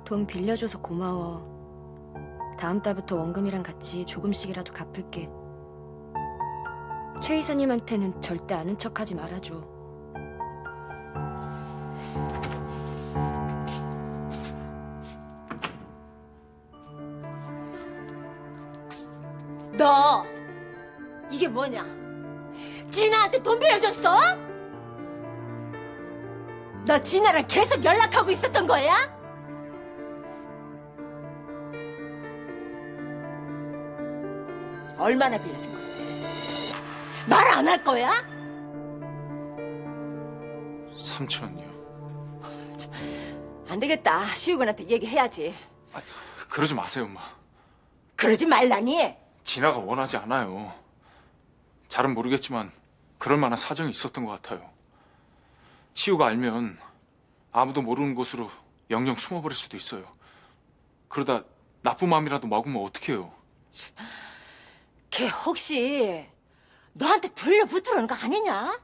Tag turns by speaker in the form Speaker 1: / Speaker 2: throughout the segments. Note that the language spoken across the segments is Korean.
Speaker 1: 돈 빌려줘서 고마워. 다음 달부터 원금이랑 같이 조금씩이라도 갚을게. 최 이사님한테는 절대 아는 척하지 말아줘.
Speaker 2: 너 이게 뭐냐? 진아한테 돈 빌려줬어? 너 진아랑 계속 연락하고 있었던 거야? 얼마나 빌려준 건데? 말 안 할 거야?
Speaker 3: 3천이요.
Speaker 2: 안 되겠다. 시우군한테 얘기해야지.
Speaker 3: 아, 그러지 마세요, 엄마.
Speaker 2: 그러지 말라니.
Speaker 3: 진아가 원하지 않아요. 잘은 모르겠지만 그럴 만한 사정이 있었던 것 같아요. 시우가 알면 아무도 모르는 곳으로 영영 숨어버릴 수도 있어요. 그러다 나쁜 마음이라도 먹으면 어떡해요.
Speaker 2: 걔 혹시 너한테 들려붙으려는 거 아니냐?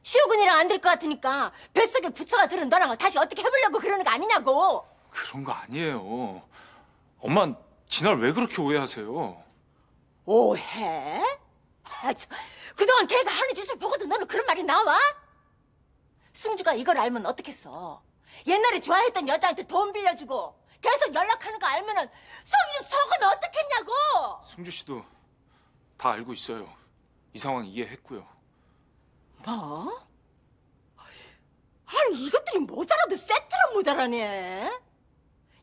Speaker 2: 시우군이랑 안 될 것 같으니까 뱃속에 부처가 들은 너랑 다시 어떻게 해보려고 그러는 거 아니냐고.
Speaker 3: 그런 거 아니에요. 엄만 진아를 왜 그렇게 오해하세요?
Speaker 2: 오해? 그동안 걔가 하는 짓을 보고도 너는 그런 말이 나와? 승주가 이걸 알면 어떡했어? 옛날에 좋아했던 여자한테 돈 빌려주고 계속 연락하는 거 알면은 승주 속은 어떻겠냐고!
Speaker 3: 승주 씨도 다 알고 있어요. 이 상황 이해했고요.
Speaker 2: 뭐? 아니 이것들이 모자라도 세트로 모자라네.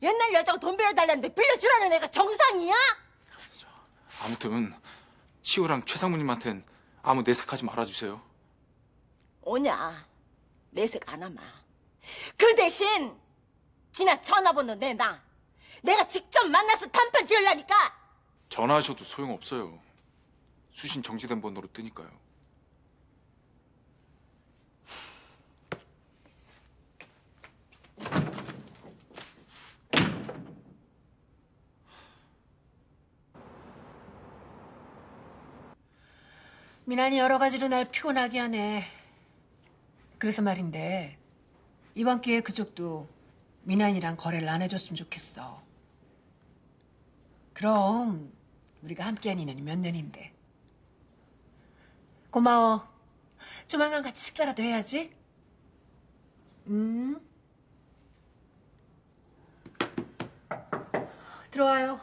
Speaker 2: 옛날 여자가 돈 빌려달라는데 빌려주라는 애가 정상이야?
Speaker 3: 아무튼 시우랑 최 상무님한텐 아무 내색하지 말아주세요.
Speaker 2: 오냐? 내색 안 하마. 그 대신 진아 전화번호 내놔. 내가 직접 만나서 단판 지으려니까.
Speaker 3: 전화하셔도 소용없어요. 수신 정지된 번호로 뜨니까요.
Speaker 4: 미난이 여러 가지로 날 피곤하게 하네. 그래서 말인데 이번 기회에 그쪽도 미난이랑 거래를 안 해줬으면 좋겠어. 그럼 우리가 함께한 인연이 몇 년인데. 고마워. 조만간 같이 식사라도 해야지. 들어와요.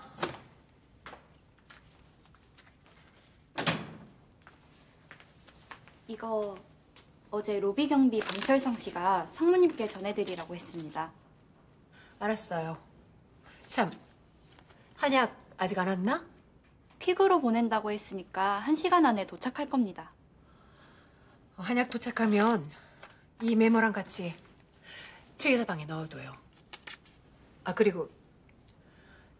Speaker 5: 이거 어제 로비 경비 방철상 씨가 상무님께 전해드리라고 했습니다.
Speaker 4: 알았어요. 참, 한약 아직 안 왔나?
Speaker 5: 퀵으로 보낸다고 했으니까 1시간 안에 도착할 겁니다.
Speaker 4: 한약 도착하면 이 메모랑 같이 최 이사 방에 넣어둬요. 아, 그리고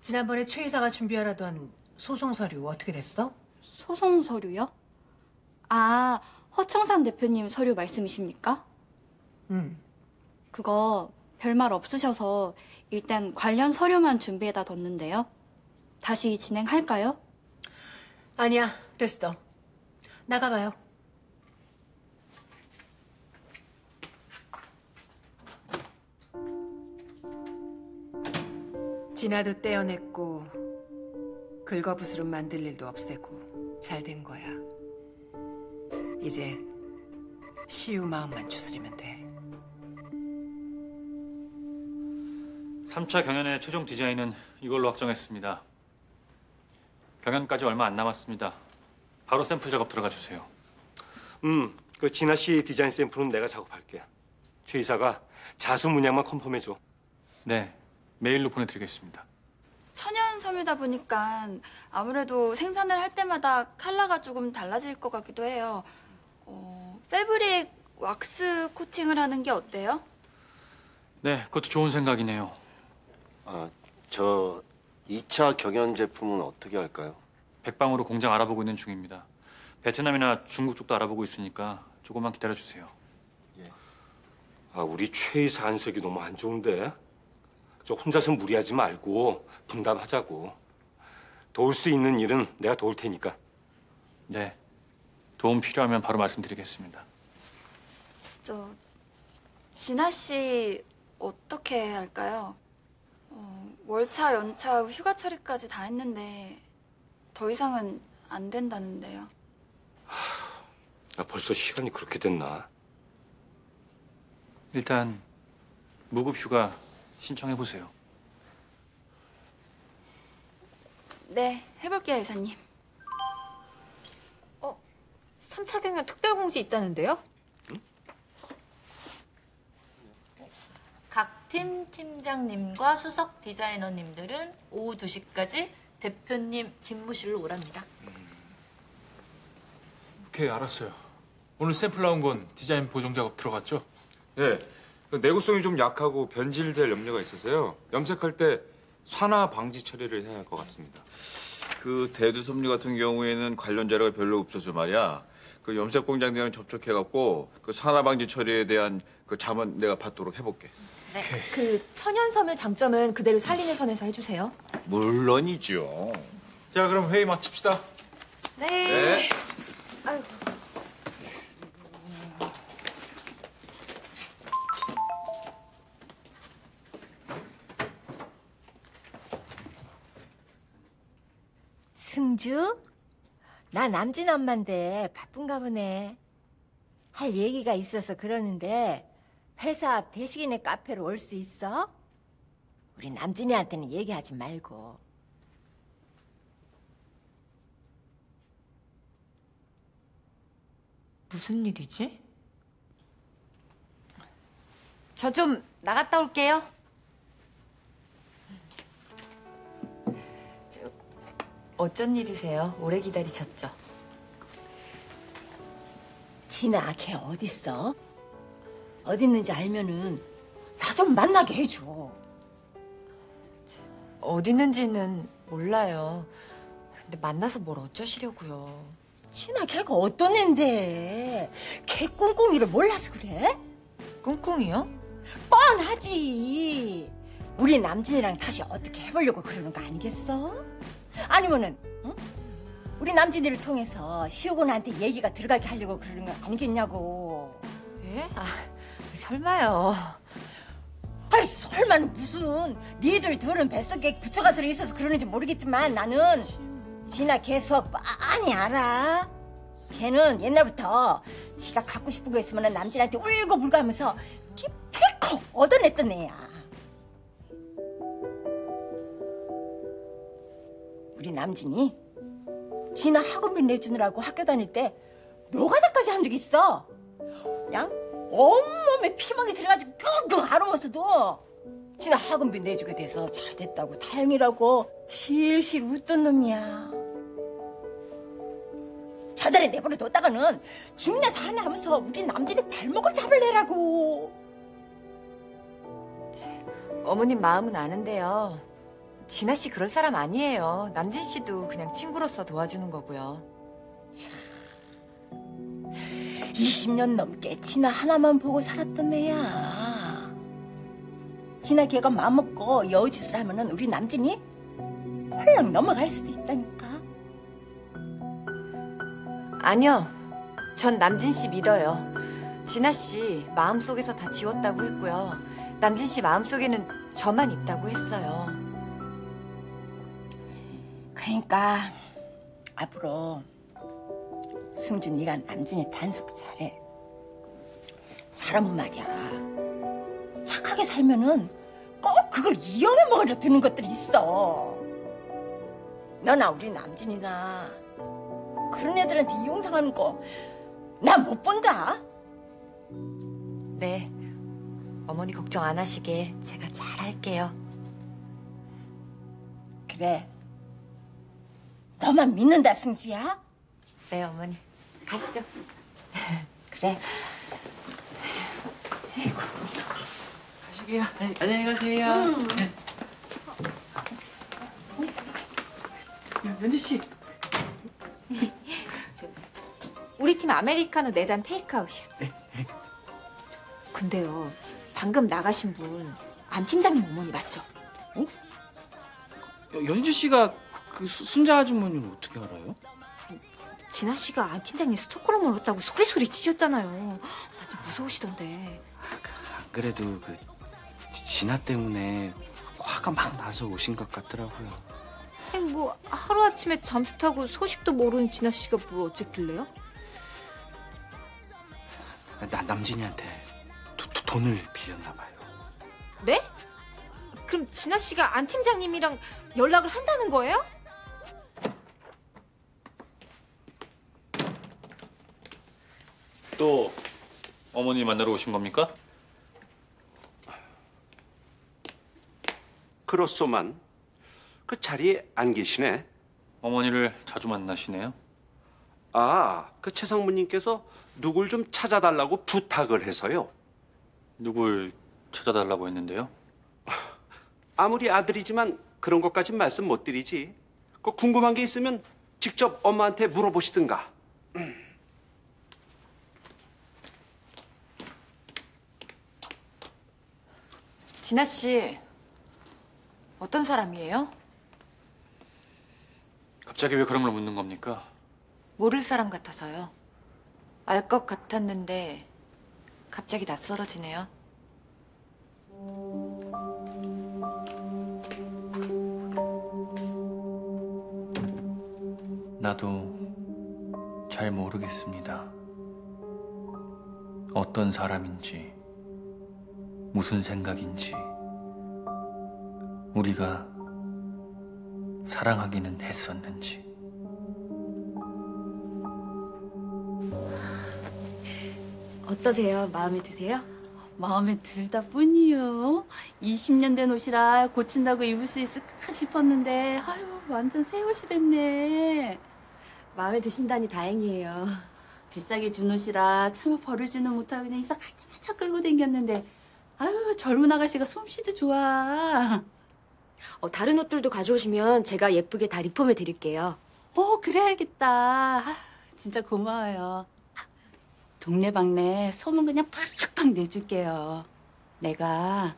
Speaker 4: 지난번에 최 이사가 준비하라던 소송 서류 어떻게 됐어?
Speaker 5: 소송 서류요? 아, 허청산 대표님 서류 말씀이십니까? 그거 별말 없으셔서 일단 관련 서류만 준비해다 뒀는데요. 다시 진행할까요?
Speaker 4: 아니야, 됐어. 나가봐요. 진아도 떼어냈고 긁어부스름 만들 일도 없애고 잘 된 거야. 이제 시우 마음만 추스리면 돼.
Speaker 6: 3차 경연의 최종 디자인은 이걸로 확정했습니다. 경연까지 얼마 안 남았습니다. 바로 샘플 작업 들어가 주세요.
Speaker 7: 그 진아 씨 디자인 샘플은 내가 작업할게. 최 이사가 자수 문양만 컨펌해줘.
Speaker 6: 네, 메일로 보내드리겠습니다.
Speaker 8: 천연 섬유다 보니까 아무래도 생산을 할 때마다 컬러가 조금 달라질 것 같기도 해요. 패브릭 왁스 코팅을 하는 게 어때요?
Speaker 6: 네, 그것도 좋은 생각이네요.
Speaker 9: 저 2차 경연 제품은 어떻게 할까요?
Speaker 6: 백방으로 공장 알아보고 있는 중입니다. 베트남이나 중국 쪽도 알아보고 있으니까 조금만 기다려주세요.
Speaker 7: 우리 최 이사 안색이 너무 안 좋은데. 저 혼자서 무리하지 말고 분담하자고. 도울 수 있는 일은 내가 도울 테니까.
Speaker 6: 네, 도움 필요하면 바로 말씀드리겠습니다.
Speaker 8: 진아 씨 어떻게 할까요? 월차, 연차, 휴가철이까지 다 했는데 더 이상은 안 된다는데요.
Speaker 7: 벌써 시간이 그렇게 됐나?
Speaker 6: 일단 무급 휴가 신청해 보세요.
Speaker 8: 네, 해볼게요, 이사님.
Speaker 1: 3차 경연 특별공지 있다는데요?
Speaker 10: 각 팀 팀장님과 수석 디자이너님들은 오후 2시까지 대표님 집무실로 오랍니다.
Speaker 3: 오케이, 알았어요. 오늘 샘플 나온 건 디자인 보정 작업 들어갔죠?
Speaker 11: 네, 내구성이 좀 약하고 변질될 염려가 있어서요. 염색할 때 산화 방지 처리를 해야 할 것 같습니다.
Speaker 12: 그 대두섬유 같은 경우에는 관련 자료가 별로 없어서 말이야. 그 염색 공장이랑 접촉해갖고 그 산화 방지 처리에 대한 그 자문 내가 받도록 해볼게.
Speaker 10: 네.
Speaker 4: 그 천연섬유 장점은 그대로 살리는 선에서 해주세요.
Speaker 12: 물론이죠.
Speaker 3: 자, 그럼 회의 마칩시다.
Speaker 12: 네.
Speaker 2: 승주? 나 남진 엄마인데 바쁜가 보네. 할 얘기가 있어서 그러는데 회사 앞 대식이네 카페로 올 수 있어? 우리 남진이한테는 얘기하지 말고.
Speaker 4: 무슨 일이지?
Speaker 10: 저 좀 나갔다 올게요. 어쩐 일이세요? 오래 기다리셨죠?
Speaker 2: 진아, 걔 어딨어? 어디 있는지 알면은 나 좀 만나게 해줘.
Speaker 10: 어디 있는지는 몰라요. 근데 만나서 뭘 어쩌시려고요?
Speaker 2: 진아, 걔가 어떤 앤데? 걔 꿍꿍이를 몰라서 그래?
Speaker 10: 꿍꿍이요?
Speaker 2: 뻔하지. 우리 남진이랑 다시 어떻게 해보려고 그러는 거 아니겠어? 아니면은 응? 우리 남진이를 통해서 시우군한테 얘기가 들어가게 하려고 그러는 거 아니겠냐고.
Speaker 10: 예? 설마요.
Speaker 2: 아이, 설마는 무슨. 니들 둘은 뱃속에 부처가 들어있어서 그러는지 모르겠지만 나는 진아 걔 수학 많이 알아. 걔는 옛날부터 지가 갖고 싶은 거 있으면 남진한테 울고불고 하면서 기필코 얻어냈던 애야. 우리 남진이 진아 학원비 내주느라고 학교 다닐 때 노가다까지 한 적 있어. 그냥 온몸에 피멍이 들어가지고 끙끙 앓으면서도 진아 학원비 내주게 돼서 잘 됐다고 다행이라고 실실 웃던 놈이야. 저달에 내버려 뒀다가는 죽네 사네 하면서 우리 남진이 발목을 잡을래라고.
Speaker 10: 어머님 마음은 아는데요. 진아 씨 그럴 사람 아니에요. 남진 씨도 그냥 친구로서 도와주는 거고요.
Speaker 2: 20년 넘게 진아 하나만 보고 살았던 애야. 진아 걔가 마음먹고 여우짓을 하면은 우리 남진이 헐렁 넘어갈 수도 있다니까.
Speaker 10: 아니요. 전 남진 씨 믿어요. 진아 씨 마음속에서 다 지웠다고 했고요. 남진 씨 마음속에는 저만 있다고 했어요.
Speaker 2: 그러니까 앞으로 승준 네가 남진이 단속 잘해. 사람은 말이야 착하게 살면은 꼭 그걸 이용해 먹으려 드는 것들이 있어. 너나 우리 남진이나 그런 애들한테 이용당하는 거 나 못 본다.
Speaker 10: 네. 어머니 걱정 안 하시게 제가 잘 할게요.
Speaker 2: 그래. 너만 믿는다, 승주야?
Speaker 10: 네, 어머니. 가시죠.
Speaker 2: 그래.
Speaker 13: 가시게요. 안녕히 가세요. 연주 씨.
Speaker 1: 우리 팀 아메리카노 4잔 테이크아웃이야. 근데요, 방금 나가신 분 안 팀장님 어머니 맞죠?
Speaker 13: 연주 씨가 그 순자 아주머니를 어떻게 알아요?
Speaker 1: 진아 씨가 안 팀장님 스토커로 몰았다고 소리소리 치셨잖아요. 완전 무서우시던데.
Speaker 13: 안 그래도 그 진아 때문에 화가 화가 막 나서 오신 것 같더라고요.
Speaker 14: 아니 뭐 하루아침에 잠수 타고 소식도 모르는 진아 씨가 뭘 어쨌길래요?
Speaker 13: 남진이한테 돈을 빌렸나 봐요.
Speaker 14: 네? 그럼 진아 씨가 안 팀장님이랑 연락을 한다는 거예요?
Speaker 6: 또 어머니 만나러 오신 겁니까?
Speaker 15: 그렇소만 그 자리에 안 계시네.
Speaker 6: 어머니를 자주 만나시네요.
Speaker 15: 아, 그 최상무님께서 누굴 좀 찾아달라고 부탁을 해서요.
Speaker 6: 누굴 찾아달라고 했는데요?
Speaker 15: 아무리 아들이지만 그런 것까진 말씀 못 드리지. 그 궁금한 게 있으면 직접 엄마한테 물어보시든가.
Speaker 10: 진아 씨, 어떤 사람이에요?
Speaker 6: 갑자기 왜 그런 걸 묻는 겁니까?
Speaker 10: 모를 사람 같아서요. 알 것 같았는데 갑자기 낯설어지네요.
Speaker 6: 나도 잘 모르겠습니다. 어떤 사람인지, 무슨 생각인지, 우리가 사랑하기는 했었는지.
Speaker 1: 어떠세요? 마음에 드세요?
Speaker 16: 마음에 들다 뿐이요. 20년 된 옷이라 고친다고 입을 수 있을까 싶었는데 아유 완전 새 옷이 됐네.
Speaker 1: 마음에 드신다니 다행이에요.
Speaker 16: 비싸게 준 옷이라 차마 버리지는 못하고 그냥 이사 갈 때마다 끌고 댕겼는데 아유 젊은 아가씨가 솜씨도 좋아.
Speaker 1: 다른 옷들도 가져오시면 제가 예쁘게 다 리폼해 드릴게요.
Speaker 16: 그래야겠다. 아, 진짜 고마워요. 동네방네 소문 그냥 팍팍 내줄게요. 내가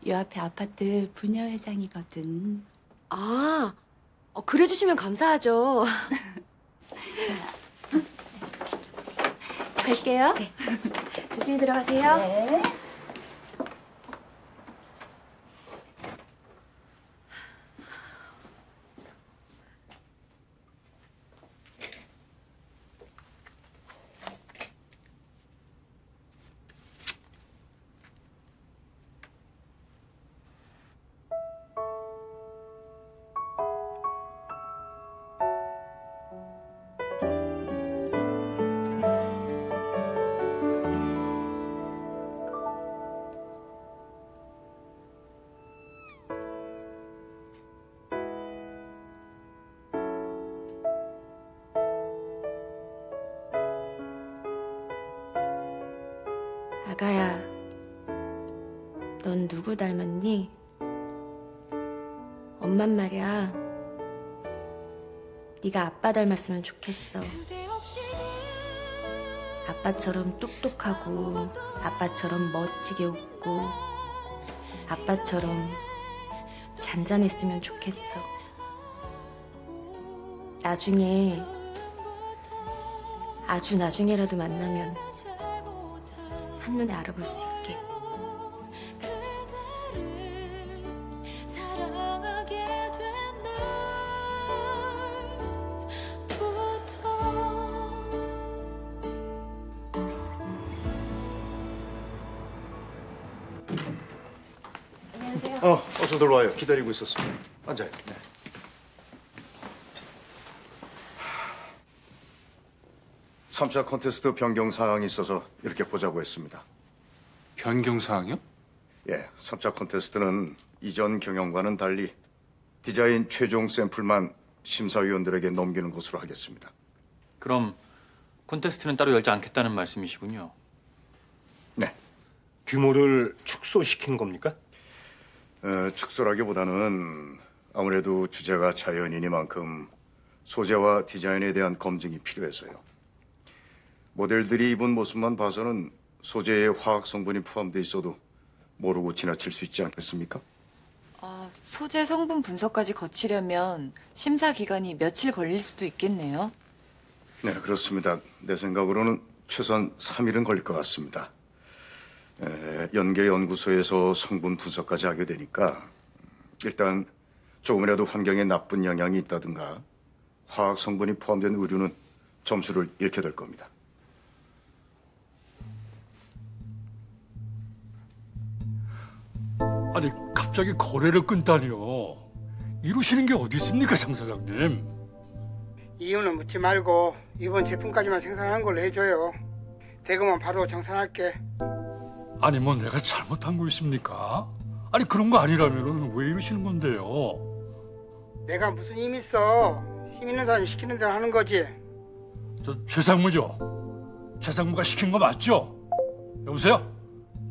Speaker 16: 요 앞에 아파트 부녀회장이거든.
Speaker 1: 아, 그래 주시면 감사하죠.
Speaker 16: 갈게요.
Speaker 1: 네. 조심히 들어가세요.
Speaker 16: 네.
Speaker 1: 아가야, 넌 누구 닮았니? 엄만 말이야. 네가 아빠 닮았으면 좋겠어. 아빠처럼 똑똑하고, 아빠처럼 멋지게 웃고, 아빠처럼 잔잔했으면 좋겠어. 나중에, 아주 나중에라도 만나면 한눈에 알아볼 수 있게. 안녕하세요.
Speaker 9: 어서들 와요. 기다리고 있었습니다. 앉아요. 네. 삼 3차 콘테스트 변경 사항이 있어서 이렇게 보자고 했습니다.
Speaker 3: 변경 사항이요?
Speaker 9: 예, 3차 콘테스트는 이전 경영과는 달리 디자인 최종 샘플만 심사위원들에게 넘기는 것으로 하겠습니다.
Speaker 6: 그럼 콘테스트는 따로 열지 않겠다는 말씀이시군요.
Speaker 9: 네.
Speaker 7: 규모를 축소시킨 겁니까?
Speaker 9: 축소라기보다는 아무래도 주제가 자연이니만큼 소재와 디자인에 대한 검증이 필요해서요. 모델들이 입은 모습만 봐서는 소재에 화학 성분이 포함돼 있어도 모르고 지나칠 수 있지 않겠습니까?
Speaker 10: 소재 성분 분석까지 거치려면 심사 기간이 며칠 걸릴 수도 있겠네요.
Speaker 9: 네, 그렇습니다. 내 생각으로는 최소한 3일은 걸릴 것 같습니다. 연계연구소에서 성분 분석까지 하게 되니까 일단 조금이라도 환경에 나쁜 영향이 있다든가 화학 성분이 포함된 의류는 점수를 잃게 될 겁니다.
Speaker 17: 아니 갑자기 거래를 끊다니요. 이루시는 게 어디 있습니까, 장 사장님?
Speaker 18: 이유는 묻지 말고 이번 제품까지만 생산하는 걸로 해줘요. 대금은 바로 정산할게.
Speaker 17: 아니 뭐 내가 잘못한 거 있습니까? 아니 그런 거 아니라면 왜 이러시는 건데요?
Speaker 18: 내가 무슨 힘 있어. 힘 있는 사람이 시키는 대로 하는 거지.
Speaker 17: 저 최상무죠? 최상무가 시킨 거 맞죠? 여보세요?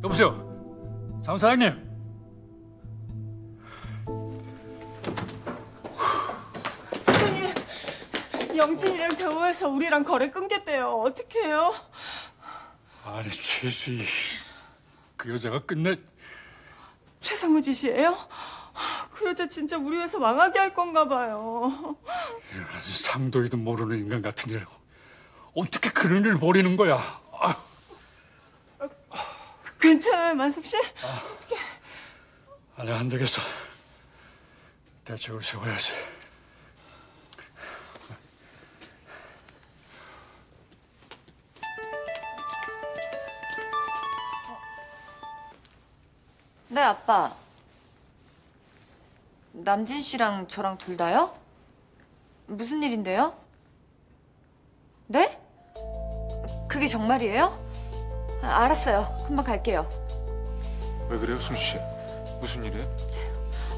Speaker 17: 여보세요? 장 사장님?
Speaker 19: 사장님, 영진이랑 대우해서 우리랑 거래 끊겼대요. 어떡해요?
Speaker 17: 아니 최수희 그 여자가 끝내
Speaker 19: 최상무 짓이에요? 그 여자 진짜 우리 회사 망하게 할 건가 봐요.
Speaker 17: 아주 상도이도 모르는 인간 같은 일 어떻게 그런 일을 벌이는 거야?
Speaker 19: 괜찮아요, 만숙 씨? 어떻게?
Speaker 17: 아니 안 되겠어. 대책을 세워야지.
Speaker 10: 네, 아빠. 남진 씨랑 저랑 둘 다요? 무슨 일인데요? 네? 그게 정말이에요? 알았어요. 금방 갈게요.
Speaker 3: 왜 그래요, 승주 씨? 무슨 일이에요?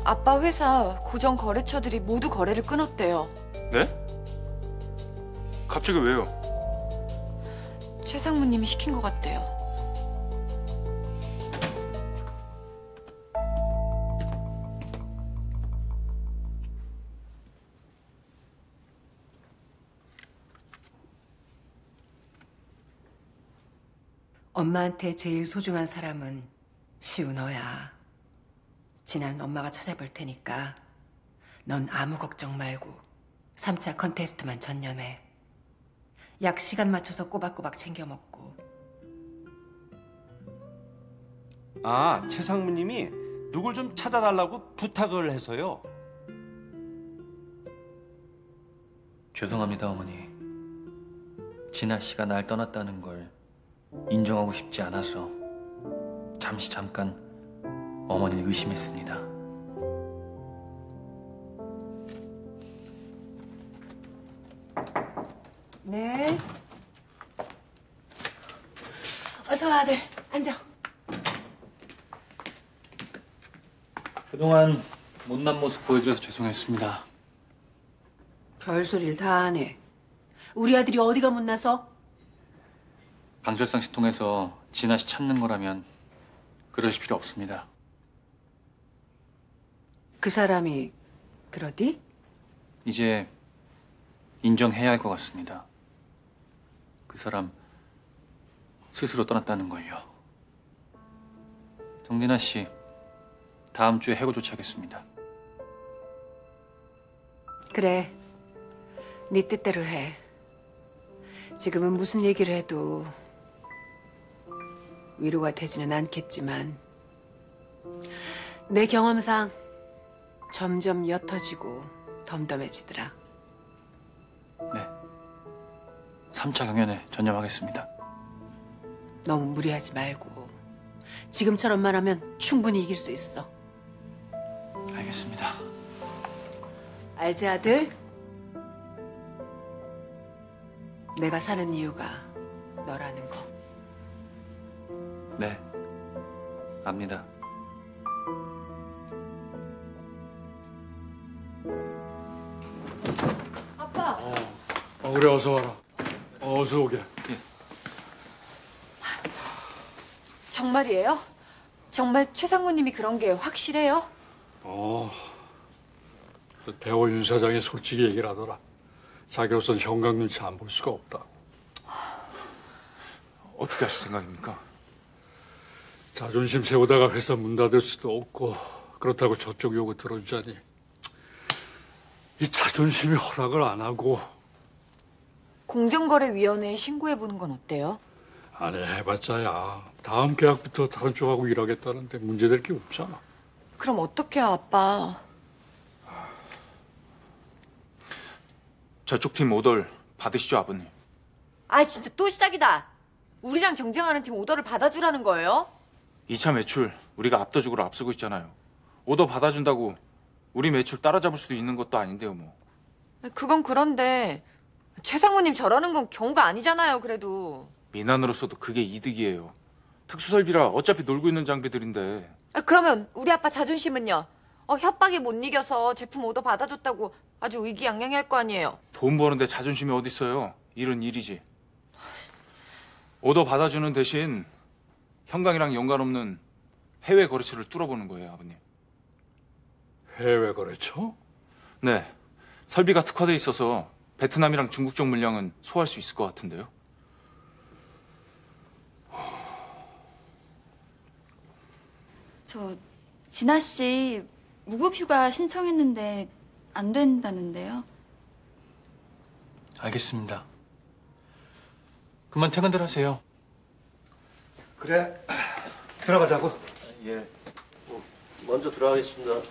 Speaker 10: 아빠 회사 고정 거래처들이 모두 거래를 끊었대요.
Speaker 3: 네? 갑자기 왜요?
Speaker 10: 최 상무님이 시킨 것 같대요.
Speaker 20: 엄마한테 제일 소중한 사람은 시우 너야. 진아는 엄마가 찾아볼 테니까 넌 아무 걱정 말고 3차 컨테스트만 전념해. 약 시간 맞춰서 꼬박꼬박 챙겨 먹고.
Speaker 15: 아, 최상무님이 누굴 좀 찾아달라고 부탁을 해서요.
Speaker 6: 죄송합니다, 어머니. 진아 씨가 날 떠났다는 걸 인정하고 싶지 않아서 잠깐 어머니를 의심했습니다.
Speaker 4: 네. 어서 와, 아들. 앉아.
Speaker 6: 그동안 못난 모습 보여드려서 죄송했습니다.
Speaker 4: 별소리를 다 하네. 우리 아들이 어디가 못나서?
Speaker 6: 방철상 씨 통해서 진아 씨 찾는 거라면 그러실 필요 없습니다.
Speaker 4: 그 사람이 그러디?
Speaker 6: 이제 인정해야 할 것 같습니다. 그 사람 스스로 떠났다는 걸요. 정진아 씨, 다음 주에 해고 조치하겠습니다.
Speaker 4: 그래. 네 뜻대로 해. 지금은 무슨 얘기를 해도 위로가 되지는 않겠지만 내 경험상 점점 옅어지고 덤덤해지더라.
Speaker 6: 네. 3차 경연에 전념하겠습니다.
Speaker 4: 너무 무리하지 말고 지금처럼만 하면 충분히 이길 수 있어.
Speaker 6: 알겠습니다.
Speaker 4: 알지, 아들? 내가 사는 이유가 너라는 거.
Speaker 6: 네. 압니다.
Speaker 10: 아빠.
Speaker 17: 그래 어서 와라. 어서 오게.
Speaker 10: 정말이에요? 정말 최 상무님이 그런 게 확실해요?
Speaker 17: 대호 윤 사장이 솔직히 얘기를 하더라. 자기로선 형광 눈치 안 볼 수가 없다.
Speaker 3: 어떻게 하실 생각입니까?
Speaker 17: 자존심 세우다가 회사 문 닫을 수도 없고 그렇다고 저쪽 요구 들어주자니 이 자존심이 허락을 안 하고.
Speaker 10: 공정거래위원회에 신고해보는 건 어때요?
Speaker 17: 아니 해봤자야. 다음 계약부터 다른 쪽하고 일하겠다는데 문제될 게 없잖아.
Speaker 10: 그럼 어떡해요, 아빠?
Speaker 3: 저쪽 팀 오더를 받으시죠, 아버님.
Speaker 10: 아 진짜 또 시작이다. 우리랑 경쟁하는 팀 오더를 받아주라는 거예요?
Speaker 3: 2차 매출 우리가 압도적으로 앞서고 있잖아요. 오더 받아준다고 우리 매출 따라잡을 수도 있는 것도 아닌데요, 뭐.
Speaker 10: 그건 그런데 최 상무님 저러는 건 경우가 아니잖아요. 그래도.
Speaker 3: 민안으로서도 그게 이득이에요. 특수설비라 어차피 놀고 있는 장비들인데.
Speaker 10: 그러면 우리 아빠 자존심은요? 협박에 못 이겨서 제품 오더 받아줬다고 아주 의기양양할 거 아니에요.
Speaker 3: 돈 버는데 자존심이 어딨어요. 일은 일이지. 오더 받아주는 대신 형광이랑 연관없는 해외 거래처를 뚫어보는 거예요, 아버님.
Speaker 17: 해외 거래처?
Speaker 3: 네. 설비가 특화돼 있어서 베트남이랑 중국 쪽 물량은 소화할 수 있을 것 같은데요.
Speaker 8: 저 진아 씨 무급휴가 신청했는데 안 된다는데요.
Speaker 6: 알겠습니다. 그만 퇴근들 하세요.
Speaker 15: 그래. 들어가자고.
Speaker 21: 예. 먼저 들어가겠습니다.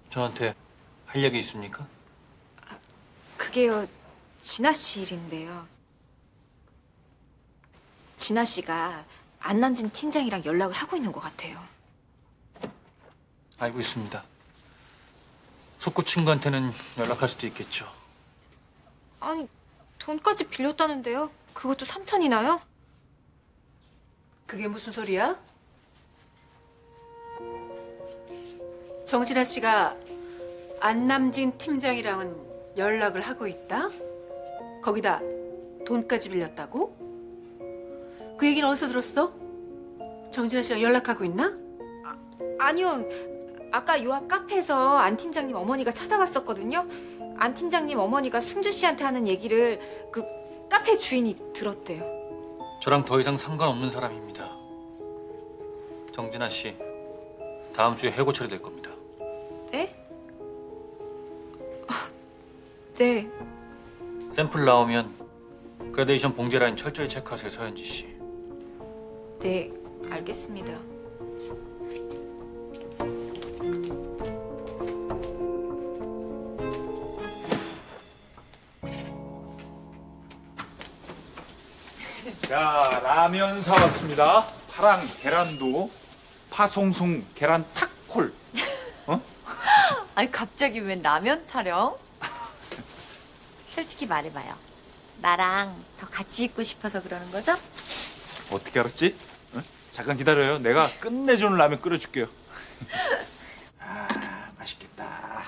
Speaker 6: 저한테 할 얘기 있습니까?
Speaker 14: 그게요, 진아 씨 일인데요. 진아 씨가 안남진 팀장이랑 연락을 하고 있는 것 같아요.
Speaker 6: 알고 있습니다. 속고 친구한테는 연락할 수도 있겠죠.
Speaker 14: 아니, 돈까지 빌렸다는데요? 그것도 3천이나요?
Speaker 4: 그게 무슨 소리야? 정진아 씨가 안남진 팀장이랑은 연락을 하고 있다? 거기다 돈까지 빌렸다고? 그 얘기는 어디서 들었어? 정진아 씨랑 연락하고 있나?
Speaker 14: 아니요. 아까 요 앞 카페에서 안 팀장님 어머니가 찾아왔었거든요. 안 팀장님 어머니가 승주 씨한테 하는 얘기를 그 카페 주인이 들었대요.
Speaker 6: 저랑 더 이상 상관없는 사람입니다. 정진아 씨, 다음 주에 해고 처리될 겁니다.
Speaker 14: 네? 네.
Speaker 6: 샘플 나오면 그라데이션 봉제 라인 철저히 체크하세요, 서현지 씨.
Speaker 14: 네, 알겠습니다.
Speaker 3: 자, 라면 사왔습니다. 파랑 계란도, 파송송 계란 탁콜.
Speaker 10: 아니 갑자기 웬 라면 타령? 솔직히 말해봐요. 나랑 더 같이 있고 싶어서 그러는 거죠?
Speaker 3: 어떻게 알았지? 응? 잠깐 기다려요. 내가 끝내주는 라면 끓여줄게요. 아, 맛있겠다.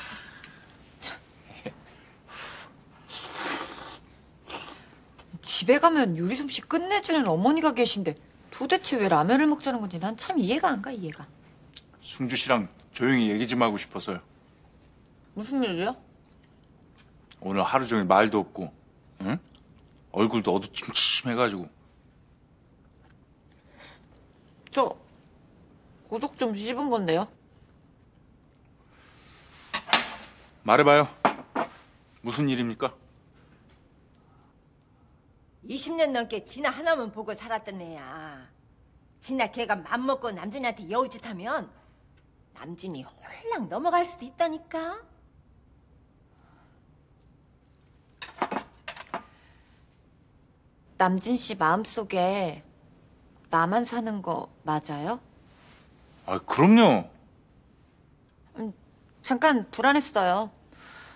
Speaker 10: 집에 가면 요리 솜씨 끝내주는 어머니가 계신데 도대체 왜 라면을 먹자는 건지 난 참 이해가 안 가, 이해가.
Speaker 3: 승주 씨랑 조용히 얘기 좀 하고 싶어서요.
Speaker 10: 무슨 일이요?
Speaker 3: 오늘 하루 종일 말도 없고, 응? 얼굴도 어두침침해가지고.
Speaker 10: 저 고독 좀 씹은 건데요.
Speaker 3: 말해봐요. 무슨 일입니까?
Speaker 2: 20년 넘게 진아 하나만 보고 살았던 애야. 진아 걔가 맘먹고 남진이한테 여우짓 하면 남진이 홀랑 넘어갈 수도 있다니까.
Speaker 10: 남진 씨 마음속에 나만 사는 거 맞아요?
Speaker 3: 아, 그럼요.
Speaker 10: 잠깐 불안했어요.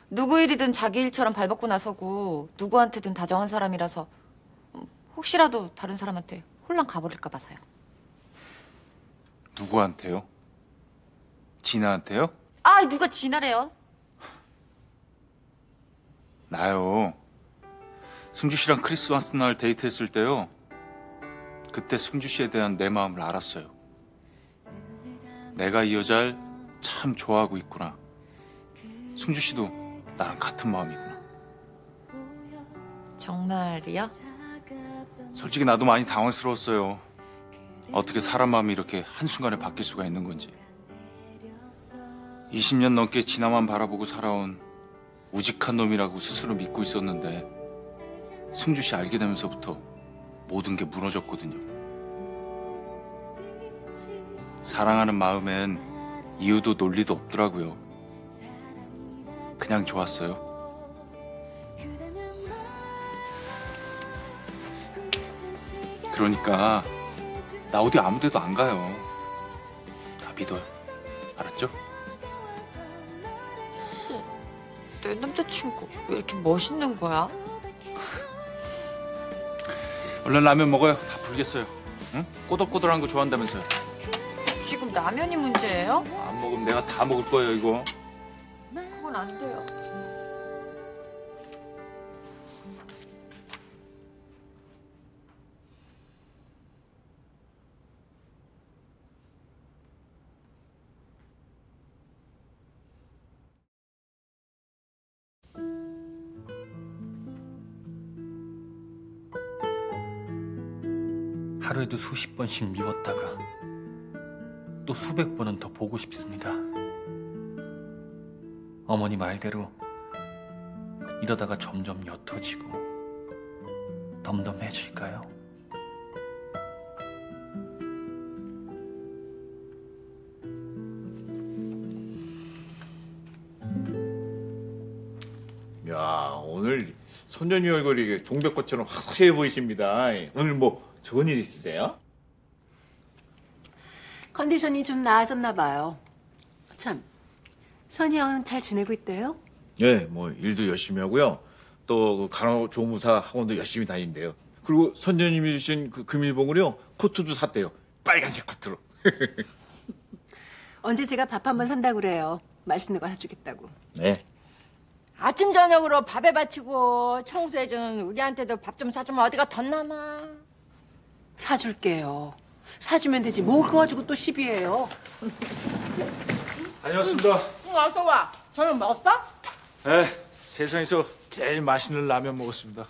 Speaker 10: 누구 일이든 자기 일처럼 발벗고 나서고 누구한테든 다정한 사람이라서 혹시라도 다른 사람한테 홀랑 가버릴까 봐서요.
Speaker 3: 누구한테요? 진아한테요?
Speaker 10: 아, 누가 진아래요?
Speaker 3: 나요. 승주 씨랑 크리스마스 날 데이트했을 때요. 그때 승주 씨에 대한 내 마음을 알았어요. 내가 이 여자를 참 좋아하고 있구나. 승주 씨도 나랑 같은 마음이구나.
Speaker 10: 정말이요?
Speaker 3: 솔직히 나도 많이 당황스러웠어요. 어떻게 사람 마음이 이렇게 한순간에 바뀔 수가 있는 건지. 20년 넘게 진아만 바라보고 살아온 우직한 놈이라고 스스로 믿고 있었는데 승주 씨 알게 되면서부터 모든 게 무너졌거든요. 사랑하는 마음엔 이유도 논리도 없더라고요. 그냥 좋았어요. 그러니까 나 어디 아무 데도 안 가요. 나 믿어요. 알았죠?
Speaker 10: 내 남자친구 왜 이렇게 멋있는 거야?
Speaker 3: 얼른 라면 먹어요. 다 불겠어요. 응? 꼬들꼬들한 거 좋아한다면서요.
Speaker 10: 지금 라면이 문제예요?
Speaker 3: 안 먹으면 내가 다 먹을 거예요, 이거.
Speaker 10: 그건 안 돼요.
Speaker 6: 하루에도 수십 번씩 미웠다가 또 수백 번은 더 보고 싶습니다. 어머니 말대로 이러다가 점점 옅어지고 덤덤해질까요?
Speaker 12: 야, 오늘 선녀님 얼굴이 동백꽃처럼 화사해 보이십니다. 오늘 뭐 좋은 일 있으세요?
Speaker 20: 컨디션이 좀 나아졌나 봐요. 참, 선희 형은 잘 지내고 있대요?
Speaker 12: 네, 뭐 일도 열심히 하고요. 또 간호조무사 학원도 열심히 다닌대요. 그리고 선녀님이 주신 그 금일봉으로요, 코트도 샀대요. 빨간색 코트로.
Speaker 20: 언제 제가 밥 한번 산다고 그래요. 맛있는 거 사주겠다고.
Speaker 12: 네.
Speaker 2: 아침 저녁으로 밥에 바치고 청소해주는 우리한테도 밥 좀 사주면 어디가 덧나나.
Speaker 20: 사줄게요. 사주면 되지. 뭘 그거 가지고 또 시비해요.
Speaker 3: 다녀왔습니다.
Speaker 2: 어서 와. 저녁 먹었어?
Speaker 3: 네, 세상에서 제일 맛있는 라면 먹었습니다.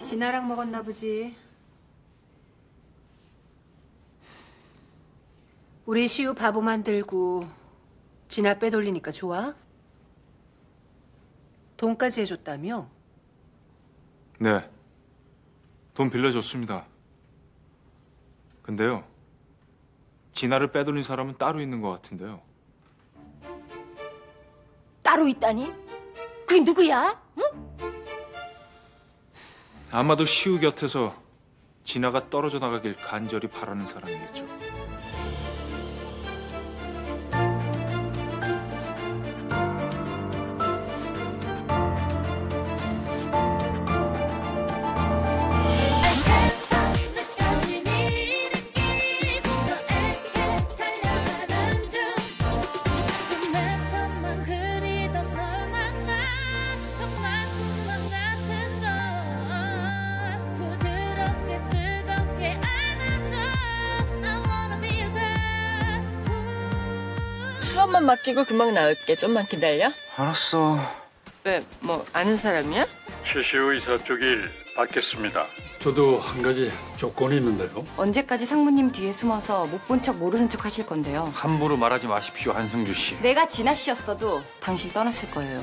Speaker 20: 진아랑 먹었나 보지. 우리 시우 바보 만들고 진아 빼돌리니까 좋아? 돈까지 해줬다며?
Speaker 3: 네, 돈 빌려줬습니다. 근데요, 진아를 빼돌린 사람은 따로 있는 것 같은데요.
Speaker 2: 따로 있다니? 그게 누구야? 응?
Speaker 3: 아마도 시우 곁에서 진아가 떨어져 나가길 간절히 바라는 사람이겠죠.
Speaker 19: 수업만 맡기고 금방 나올게. 좀만 기다려.
Speaker 3: 알았어.
Speaker 19: 왜? 뭐 아는 사람이야?
Speaker 17: 최시우 의사 쪽 일 받겠습니다. 저도 한 가지 조건이 있는데요.
Speaker 10: 언제까지 상무님 뒤에 숨어서 못 본 척 모르는 척 하실 건데요.
Speaker 6: 함부로 말하지 마십시오, 한승주 씨.
Speaker 10: 내가 진아 씨였어도 당신 떠나칠 거예요.